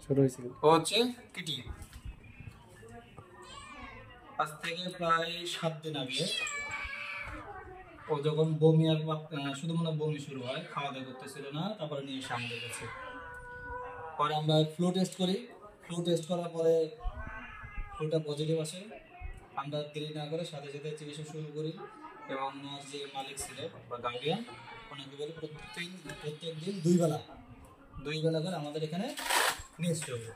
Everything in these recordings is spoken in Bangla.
ছোট হয়েছিল ও হচ্ছে কিটি। আজ থেকে প্রায় 7 দিন আগে ও যখন বমি আর শুধু মনে হয় বমি শুরু হয়, খাওয়া দাওয়া করতেছিল না, তারপরে নিয়ে এসে আমাদের কাছে। পরে আমরা ফ্লু টেস্ট করি। ফ্লু টেস্ট করার পরে ফ্লুটা পজিটিভ আসে। আমরা দেরি না করে সাথে সাথে চিকিৎসা শুরু করি এবং ওনার যে মালিক ছিলেন বা গার্ডিয়ান, ওনাকে বলে প্রত্যেক দিন 2 বেলা করে আমাদের এখানে নিয়ে আসতে হবে।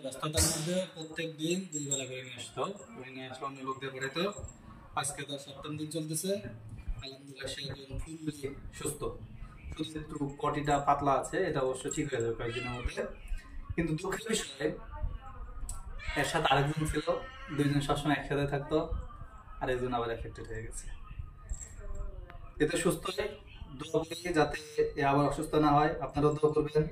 ব্যস্ততার মধ্যে প্রত্যেক দিন 2 বেলা করে নিয়ে আসতো। ওই নিয়ে আসলে অন্য লোকদের পড়াইতো। আজকে তার 7ম দিন চলতেছে। আলহামদুলিল্লাহ সে একজন ফুললি সুস্থ। শুধু একটু কটিটা পাতলা আছে, এটা অবশ্য ঠিক হয়ে যাবে কয়েকদিনের মধ্যে। কিন্তু দুঃখের বিষয়, এর সাথে আরেকজন ছিল, 2 জন সবসময় একসাথে থাকতো, আরেকজন আবার এফেক্টেড হয়ে গেছে। এতে সুস্থ হয়ে দোয়া করি যাতে এ আবার অসুস্থ না হয়, আপনারাও দোয়া করবেন।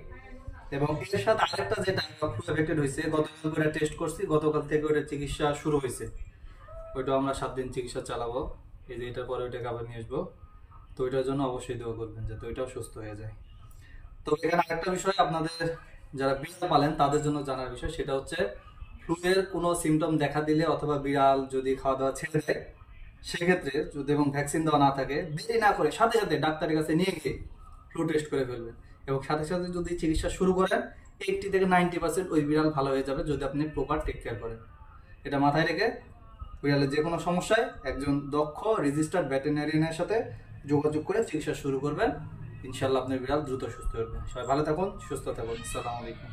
এবং এর সাথে আরেকটা যেটা এফেক্টেড হয়েছে, গতকাল করে টেস্ট করছি, গতকাল থেকে ওটা চিকিৎসা শুরু হয়েছে। ওইটা আমরা 7 দিন চিকিৎসা চালাবো। এই যে এটার পরে ওইটাকে আবার নিয়ে আসবো। তো ওইটার জন্য অবশ্যই দোয়া করবেন যাতে ওইটাও সুস্থ হয়ে যায়। তো এখানে আরেকটা বিষয় আপনাদের যারা বিড়াল পালেন তাদের জন্য জানার বিষয়, সেটা হচ্ছে ফ্লু এর কোনো সিমটম দেখা দিলে অথবা বিড়াল যদি খাওয়া দাওয়া ছেড়ে দেয়, সেক্ষেত্রে যদি এবং ভ্যাকসিন দেওয়া না থাকে, দেরি না করে সাথে সাথে ডাক্তারের কাছে নিয়ে গিয়ে ফ্লু টেস্ট করে ফেলবেন। এবং সাথে সাথে যদি চিকিৎসা শুরু করেন, 80 থেকে 90% ওই বিড়াল ভালো হয়ে যাবে যদি আপনি প্রপার টেক কেয়ার করেন। এটা মাথায় রেখে বিড়ালের যে কোনো সমস্যায় একজন দক্ষ রেজিস্টার্ড ভেটেরিনারিয়ানের সাথে যোগাযোগ করে চিকিৎসা শুরু করবেন। ইনশাল্লাহ আপনার বিড়াল দ্রুত সুস্থ হবে। সবাই ভালো থাকুন, সুস্থ থাকুন। আসসালামু আলাইকুম।